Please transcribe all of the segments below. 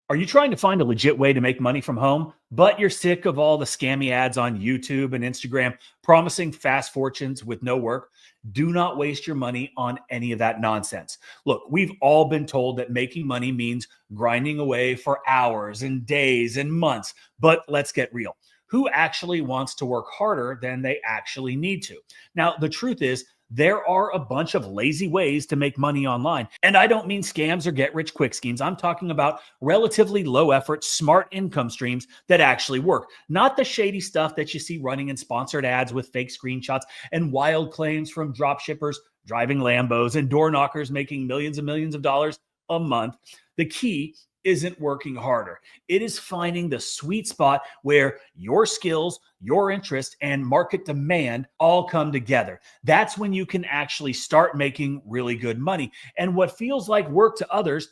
Are you trying to find a legit way to make money from home, but you're sick of all the scammy ads on YouTube and Instagram promising fast fortunes with no work? Do not waste your money on any of that nonsense. Look, we've all been told that making money means grinding away for hours and days and months, but let's get real. Who actually wants to work harder than they actually need to? Now, the truth is, there are a bunch of lazy ways to make money online. And I don't mean scams or get rich quick schemes. I'm talking about relatively low effort, smart income streams that actually work. Not the shady stuff that you see running in sponsored ads with fake screenshots and wild claims from drop shippers driving Lambos and door knockers making millions and millions of dollars a month. The key isn't working harder. It is finding the sweet spot where your skills, your interest, and market demand all come together. That's when you can actually start making really good money. And what feels like work to others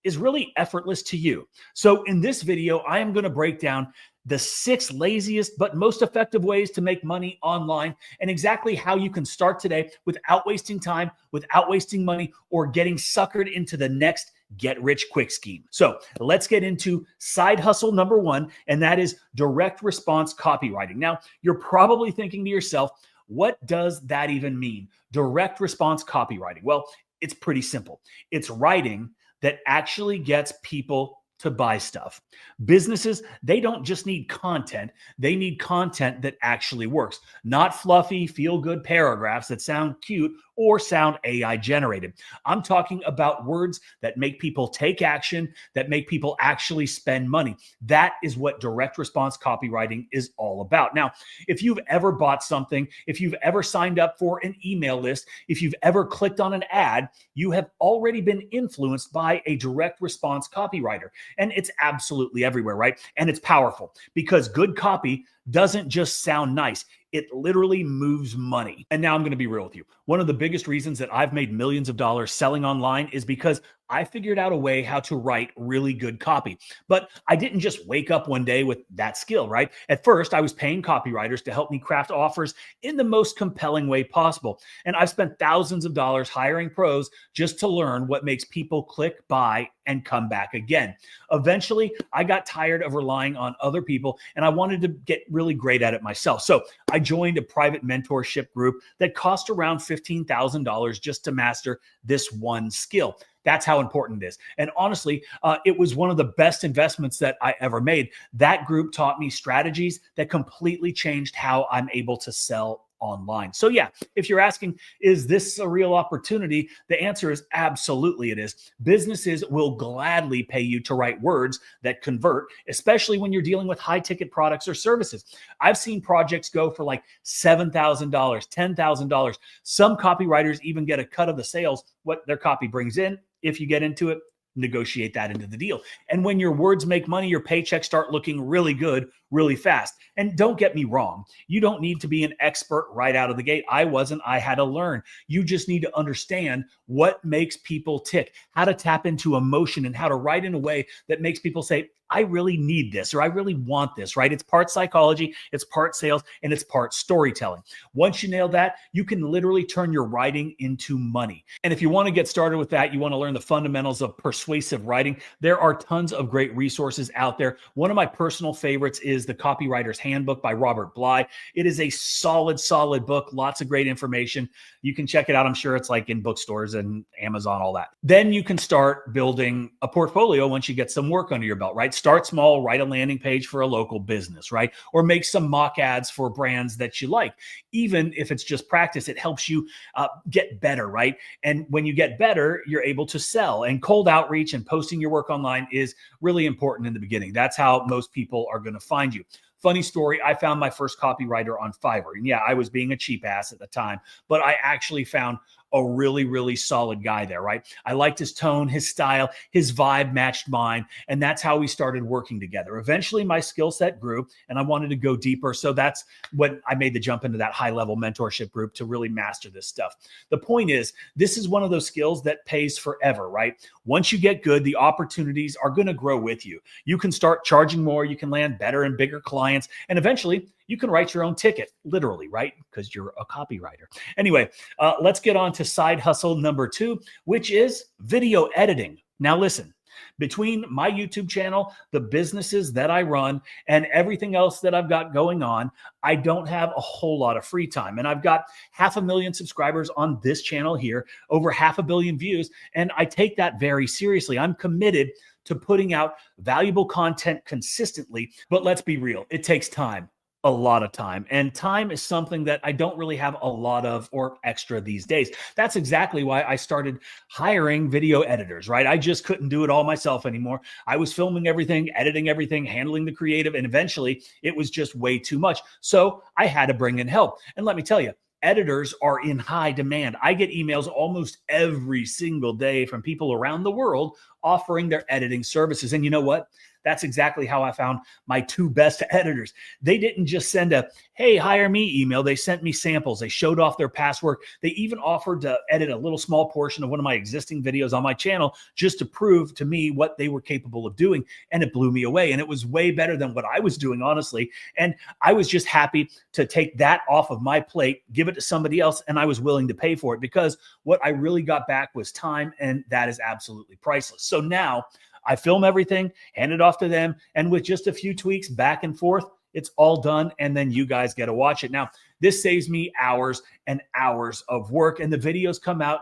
is really effortless to you. So in this video, I am going to break down the 6 laziest but most effective ways to make money online and exactly how you can start today without wasting time, without wasting money, or getting suckered into the next get rich quick scheme. So let's get into side hustle number 1, and that is direct response copywriting. Now, you're probably thinking to yourself, what does that even mean? Direct response copywriting. Well, it's pretty simple. It's writing that actually gets people to buy stuff. Businesses, they don't just need content. They need content that actually works, not fluffy, feel-good paragraphs that sound cute or sound AI generated. I'm talking about words that make people take action, that make people actually spend money. That is what direct response copywriting is all about. Now, if you've ever bought something, if you've ever signed up for an email list, if you've ever clicked on an ad, you have already been influenced by a direct response copywriter. And it's absolutely everywhere, right? And it's powerful because good copy doesn't just sound nice. It literally moves money. And now I'm going to be real with you. One of the biggest reasons that I've made millions of dollars selling online is because I figured out a way how to write really good copy. But I didn't just wake up one day with that skill, right? At first, I was paying copywriters to help me craft offers in the most compelling way possible. And I've spent thousands of dollars hiring pros just to learn what makes people click, buy, and come back again. Eventually, I got tired of relying on other people and I wanted to get really great at it myself. So I joined a private mentorship group that cost around $15,000 just to master this one skill. That's how important it is. And honestly, it was one of the best investments that I ever made. That group taught me strategies that completely changed how I'm able to sell online. So yeah, if you're asking, is this a real opportunity? The answer is absolutely it is. Businesses will gladly pay you to write words that convert, especially when you're dealing with high ticket products or services. I've seen projects go for like $7,000, $10,000. Some copywriters even get a cut of the sales, what their copy brings in. If you get into it, negotiate that into the deal. And when your words make money, your paychecks start looking really good, really fast. And don't get me wrong, you don't need to be an expert right out of the gate. I wasn't. I had to learn. You just need to understand what makes people tick, how to tap into emotion, and how to write in a way that makes people say, I really need this, or I really want this, right? It's part psychology, it's part sales, and it's part storytelling. Once you nail that, you can literally turn your writing into money. And if you want to get started with that, you want to learn the fundamentals of persuasive writing, there are tons of great resources out there. One of my personal favorites is The Copywriter's Handbook by Robert Bly. It is a solid book, lots of great information. You can check it out. I'm sure it's like in bookstores and Amazon, all that. Then you can start building a portfolio once you get some work under your belt, right? Start small, write a landing page for a local business, right? Or make some mock ads for brands that you like. Even if it's just practice, it helps you get better, right? And when you get better, you're able to sell. And cold outreach and posting your work online is really important in the beginning. That's how most people are going to find you. Funny story, I found my first copywriter on Fiverr. And yeah, I was being a cheap ass at the time, but I actually found a really solid guy there, right? I liked his tone, his style, his vibe matched mine. And that's how we started working together. Eventually my skill set grew and I wanted to go deeper. So that's when I made the jump into that high level mentorship group to really master this stuff. The point is, this is one of those skills that pays forever, right? Once you get good, the opportunities are going to grow with you. You can start charging more, you can land better and bigger clients, and eventually you can write your own ticket, literally, right? Because you're a copywriter. Anyway, let's get on to side hustle number 2, which is video editing. Now listen, Between my YouTube channel, the businesses that I run, and everything else that I've got going on, I don't have a whole lot of free time. And I've got 500,000 subscribers on this channel here, over 500 million views. And I take that very seriously. I'm committed to putting out valuable content consistently. But let's be real, it takes time. A lot of time. And time is something that I don't really have a lot of or extra these days. That's exactly why I started hiring video editors, right? I just couldn't do it all myself anymore. I was filming everything, editing everything, handling the creative, and eventually it was just way too much. So I had to bring in help. And let me tell you, editors are in high demand. I get emails almost every single day from people around the world offering their editing services. And you know what? That's exactly how I found my two best editors. They didn't just send a, hey, hire me email. They sent me samples. They showed off their past work. They even offered to edit a little small portion of one of my existing videos on my channel just to prove to me what they were capable of doing. And it blew me away. And it was way better than what I was doing, honestly. And I was just happy to take that off of my plate, give it to somebody else, and I was willing to pay for it because what I really got back was time, and that is absolutely priceless. So now I film everything, hand it off to them, and with just a few tweaks back and forth, it's all done, and then you guys get to watch it. Now, this saves me hours and hours of work, and the videos come out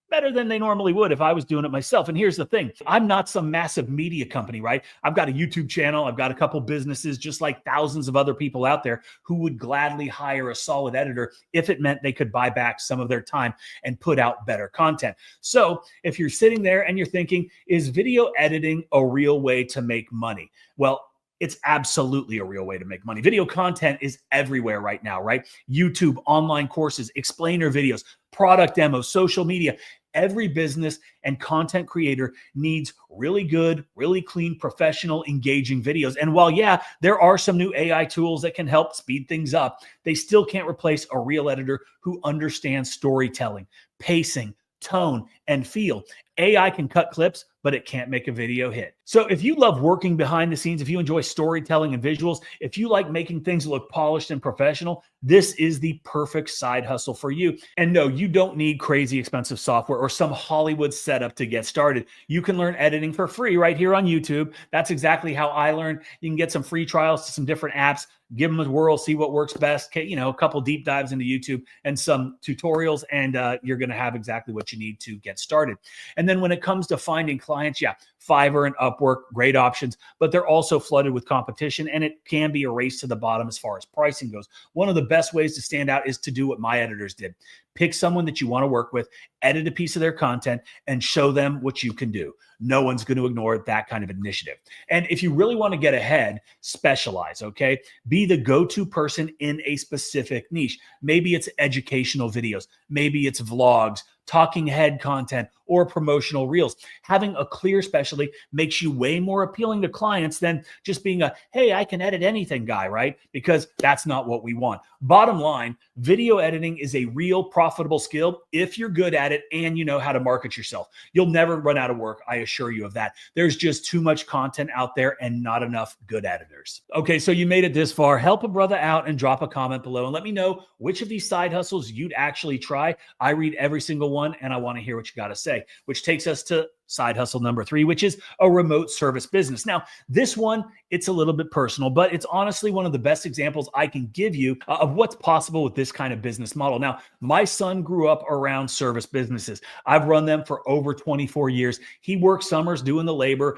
better than they normally would if I was doing it myself. And here's the thing. I'm not some massive media company, right? I've got a YouTube channel. I've got a couple businesses, just like thousands of other people out there who would gladly hire a solid editor if it meant they could buy back some of their time and put out better content. So if you're sitting there and you're thinking, is video editing a real way to make money? Well, it's absolutely a real way to make money. Video content is everywhere right now, right? YouTube, online courses, explainer videos, product demos, social media. Every business and content creator needs really good, really clean, professional, engaging videos. And while, yeah, there are some new AI tools that can help speed things up, they still can't replace a real editor who understands storytelling, pacing, tone, and feel. AI can cut clips, but it can't make a video hit. So if you love working behind the scenes, if you enjoy storytelling and visuals, if you like making things look polished and professional, this is the perfect side hustle for you. And no, you don't need crazy expensive software or some Hollywood setup to get started. You can learn editing for free right here on YouTube. That's exactly how I learned. You can get some free trials to some different apps, give them a whirl, see what works best, you know, a couple deep dives into YouTube and some tutorials, and you're going to have exactly what you need to get started. And then when it comes to finding clients, yeah, Fiverr and Upwork, great options, but they're also flooded with competition, and it can be a race to the bottom as far as pricing goes. One of the best ways to stand out is to do what my editors did. Pick someone that you want to work with, edit a piece of their content, and show them what you can do. No one's going to ignore that kind of initiative. And if you really want to get ahead, specialize, okay? Be the go-to person in a specific niche. Maybe it's educational videos. Maybe it's vlogs, talking head content, or promotional reels. Having a clear specialty makes you way more appealing to clients than just being a, hey, I can edit anything guy, right? Because that's not what we want. Bottom line, video editing is a real profitable skill if you're good at it and you know how to market yourself. You'll never run out of work, I assure you of that. There's just too much content out there and not enough good editors. Okay, so you made it this far. Help a brother out and drop a comment below and let me know which of these side hustles you'd actually try. I read every single one and I want to hear what you got to say, which takes us to side hustle number 3, which is a remote service business. Now, this one, it's a little bit personal, but it's honestly one of the best examples I can give you of what's possible with this kind of business model. Now, my son grew up around service businesses. I've run them for over 24 years. He worked summers doing the labor,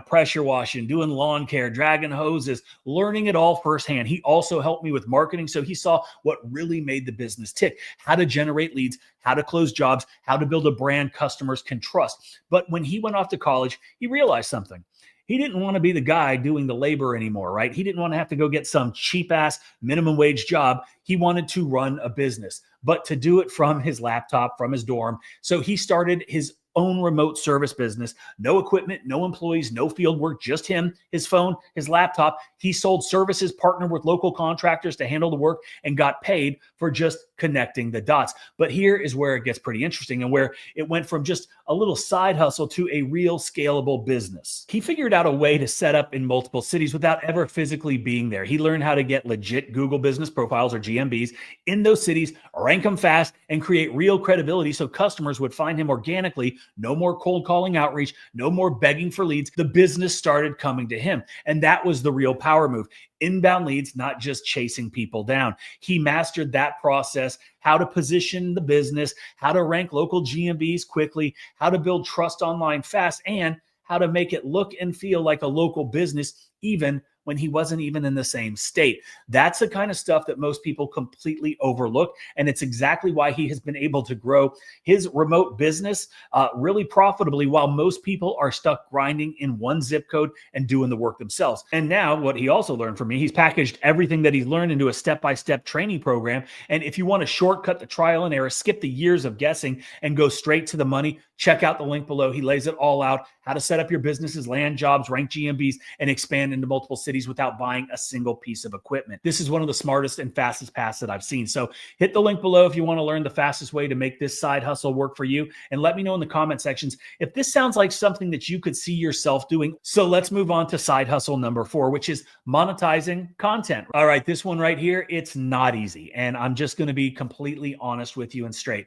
pressure washing, doing lawn care, dragging hoses, learning it all firsthand. He also helped me with marketing, so he saw what really made the business tick, how to generate leads, how to close jobs, how to build a brand customers can trust. But when he went off to college, he realized something. He didn't want to be the guy doing the labor anymore, right? He didn't want to have to go get some cheap ass minimum wage job. He wanted to run a business, but to do it from his laptop, from his dorm. So he started his own remote service business, no equipment, no employees, no field work, just him, his phone, his laptop. He sold services, partnered with local contractors to handle the work, and got paid for just connecting the dots. But here is where it gets pretty interesting and where it went from just a little side hustle to a real scalable business. He figured out a way to set up in multiple cities without ever physically being there. He learned how to get legit Google business profiles or GMBs in those cities, rank them fast, and create real credibility so customers would find him organically no more cold calling outreach, no more begging for leads. The business started coming to him. And that was the real power move. Inbound leads, not just chasing people down. He mastered that process, how to position the business, how to rank local GMBs quickly, how to build trust online fast, and how to make it look and feel like a local business, even when he wasn't even in the same state. That's the kind of stuff that most people completely overlook. And it's exactly why he has been able to grow his remote business really profitably, while most people are stuck grinding in one zip code and doing the work themselves. And now what he also learned from me, he's packaged everything that he's learned into a step-by-step training program. And if you want to shortcut the trial and error, skip the years of guessing and go straight to the money, check out the link below. He lays it all out, how to set up your businesses, land jobs, rank GMBs, and expand into multiple cities without buying a single piece of equipment. This is one of the smartest and fastest paths that I've seen. So hit the link below if you want to learn the fastest way to make this side hustle work for you. And let me know in the comment sections if this sounds like something that you could see yourself doing. So let's move on to side hustle number 4, which is monetizing content. All right, this one right here, it's not easy. And I'm just going to be completely honest with you and straight.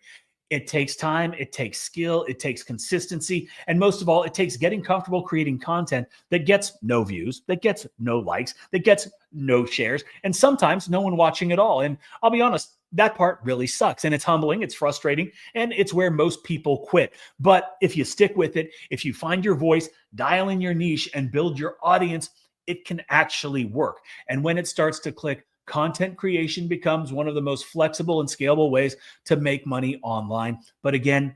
It takes time, it takes skill, it takes consistency, and most of all, it takes getting comfortable creating content that gets no views, that gets no likes, that gets no shares, and sometimes no one watching at all. And I'll be honest, that part really sucks, and it's humbling, it's frustrating, and it's where most people quit. But if you stick with it, if you find your voice, dial in your niche, and build your audience, it can actually work. And when it starts to click, content creation becomes one of the most flexible and scalable ways to make money online. But again,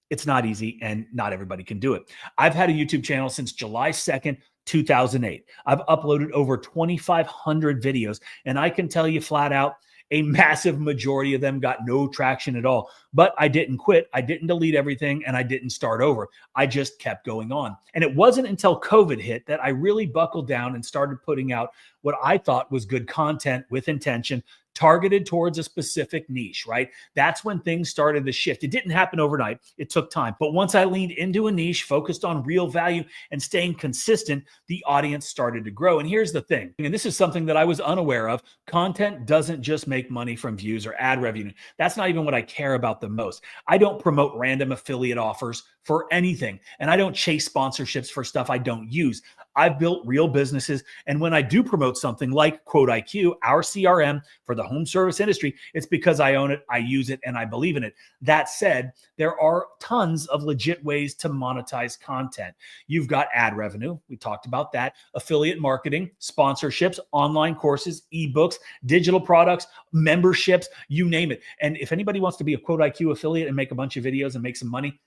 it's not easy and not everybody can do it. I've had a YouTube channel since July 2nd, 2008. I've uploaded over 2,500 videos, and I can tell you flat out, a massive majority of them got no traction at all. But I didn't quit. I didn't delete everything, and I didn't start over. I just kept going on. And it wasn't until COVID hit that I really buckled down and started putting out what I thought was good content with intention, targeted towards a specific niche, right? That's when things started to shift. It didn't happen overnight. It took time. But once I leaned into a niche, focused on real value and staying consistent, the audience started to grow. And here's the thing, and this is something that I was unaware of. Content doesn't just make money from views or ad revenue. That's not even what I care about the most. I don't promote random affiliate offers for anything, and I don't chase sponsorships for stuff I don't use. I've built real businesses, and when I do promote something like Quote IQ, our CRM for the home service industry, it's because I own it, I use it, and I believe in it. That said, there are tons of legit ways to monetize content. You've got ad revenue, we talked about that, affiliate marketing, sponsorships, online courses, ebooks, digital products, memberships, you name it. And if anybody wants to be a Quote IQ affiliate and make a bunch of videos and make some money,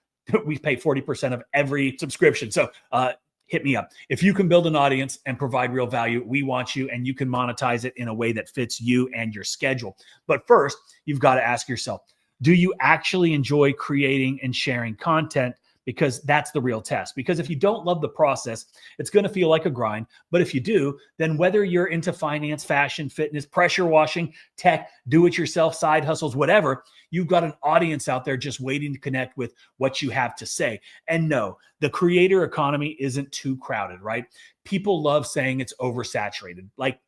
we pay 40% of every subscription. So hit me up. If you can build an audience and provide real value, we want you, and you can monetize it in a way that fits you and your schedule. But first, you've got to ask yourself, do you actually enjoy creating and sharing content? Because that's the real test. Because if you don't love the process, it's going to feel like a grind. But if you do, then whether you're into finance, fashion, fitness, pressure washing, tech, do-it-yourself, side hustles, whatever, you've got an audience out there just waiting to connect with what you have to say. And no, the creator economy isn't too crowded, right? People love saying it's oversaturated, like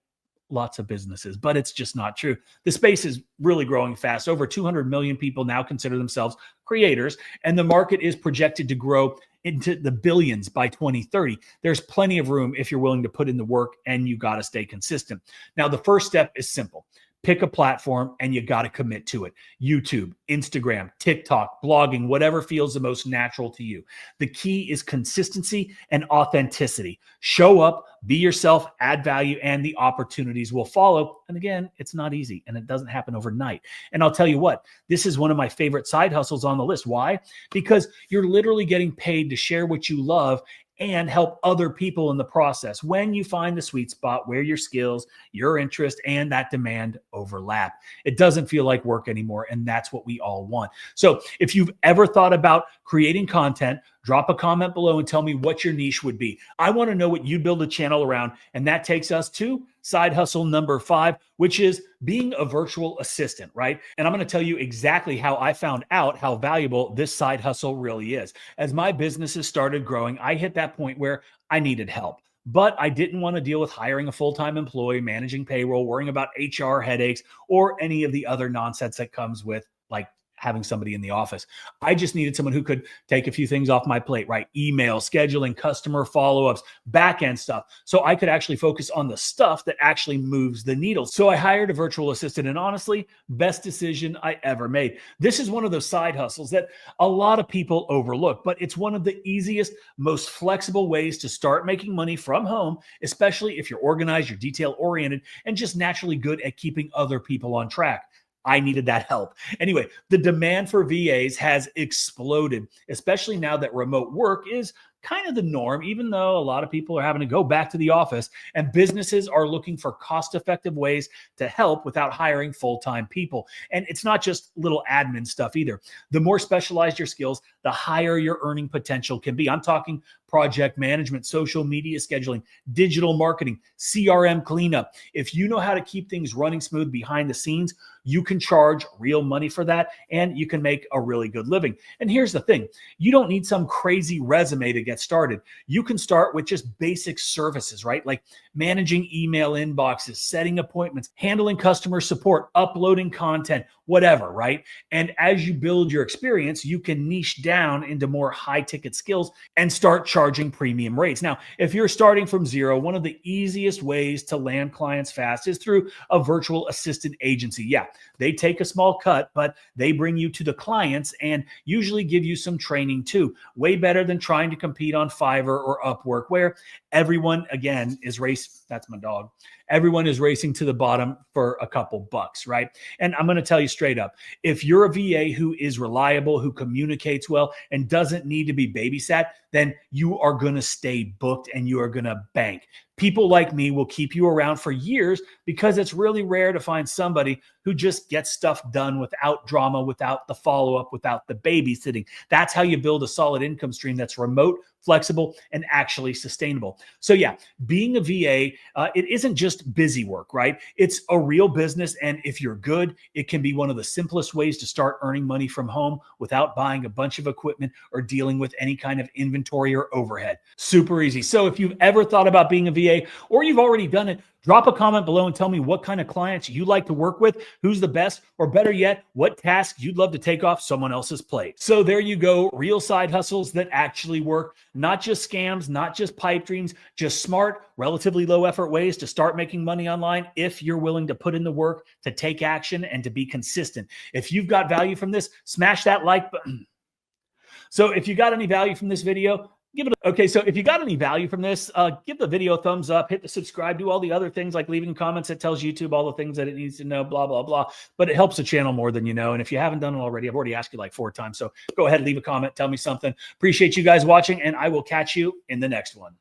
lots of businesses, but it's just not true. The space is really growing fast. Over 200 million people now consider themselves creators, and the market is projected to grow into the billions by 2030. There's plenty of room if you're willing to put in the work, and you got to stay consistent. Now, the first step is simple. Pick a platform and you got to commit to it. YouTube, Instagram, TikTok, blogging, whatever feels the most natural to you. The key is consistency and authenticity. Show up, be yourself, add value, and the opportunities will follow. And again, it's not easy and it doesn't happen overnight. And I'll tell you what, this is one of my favorite side hustles on the list. Why? Because you're literally getting paid to share what you love and help other people in the process when you find the sweet spot where your skills, your interest, and that demand overlap. It doesn't feel like work anymore, and that's what we all want. So if you've ever thought about creating content, drop a comment below and tell me what your niche would be. I want to know what you build a channel around, and that takes us to side hustle number 5, which is being a virtual assistant, right? And I'm going to tell you exactly how I found out how valuable this side hustle really is. As my businesses started growing, I hit that point where I needed help. But I didn't want to deal with hiring a full-time employee, managing payroll, worrying about HR headaches, or any of the other nonsense that comes with like having somebody in the office. I just needed someone who could take a few things off my plate, right? Email, scheduling, customer follow-ups, back-end stuff. So I could actually focus on the stuff that actually moves the needle. So I hired a virtual assistant, and honestly, best decision I ever made. This is one of those side hustles that a lot of people overlook, but it's one of the easiest, most flexible ways to start making money from home, especially if you're organized, you're detail-oriented, and just naturally good at keeping other people on track. I needed that help. Anyway, the demand for VAs has exploded, especially now that remote work is kind of the norm, even though a lot of people are having to go back to the office, and businesses are looking for cost-effective ways to help without hiring full-time people. And it's not just little admin stuff either. The more specialized your skills, the higher your earning potential can be. I'm talking project management, social media scheduling, digital marketing, CRM cleanup. If you know how to keep things running smooth behind the scenes, you can charge real money for that, and you can make a really good living. And here's the thing, you don't need some crazy resume to get started. You can start with just basic services, right? Like managing email inboxes, setting appointments, handling customer support, uploading content, whatever, right? And as you build your experience, you can niche down into more high ticket skills and start charging premium rates. Now, if you're starting from zero, one of the easiest ways to land clients fast is through a virtual assistant agency. Yeah, they take a small cut, but they bring you to the clients and usually give you some training too. Way better than trying to compete on Fiverr or Upwork, where everyone, again, is that's my dog. Everyone is racing to the bottom for a couple bucks, right? And I'm going to tell you straight up, if you're a VA who is reliable, who communicates well, and doesn't need to be babysat, then you are going to stay booked and you are going to bank. People like me will keep you around for years because it's really rare to find somebody who just gets stuff done without drama, without the follow-up, without the babysitting. That's how you build a solid income stream that's remote, flexible, and actually sustainable. So yeah, being a VA, it isn't just busy work, right? It's a real business. And if you're good, it can be one of the simplest ways to start earning money from home without buying a bunch of equipment or dealing with any kind of inventory or overhead. Super easy. So if you've ever thought about being a VA or you've already done it, drop a comment below and tell me what kind of clients you like to work with, who's the best, or better yet, what tasks you'd love to take off someone else's plate. So there you go, real side hustles that actually work, not just scams, not just pipe dreams, just smart, relatively low effort ways to start making money online if you're willing to put in the work, to take action, and to be consistent. If you've got value from this, smash that like button. So if you got any value from this video, okay, so if you got any value from this, give the video a thumbs up, hit the subscribe, do all the other things like leaving comments that tells YouTube all the things that it needs to know, blah, blah, blah. But it helps the channel more than you know. And if you haven't done it already, I've already asked you like 4 times. So go ahead, leave a comment, tell me something. Appreciate you guys watching, and I will catch you in the next one.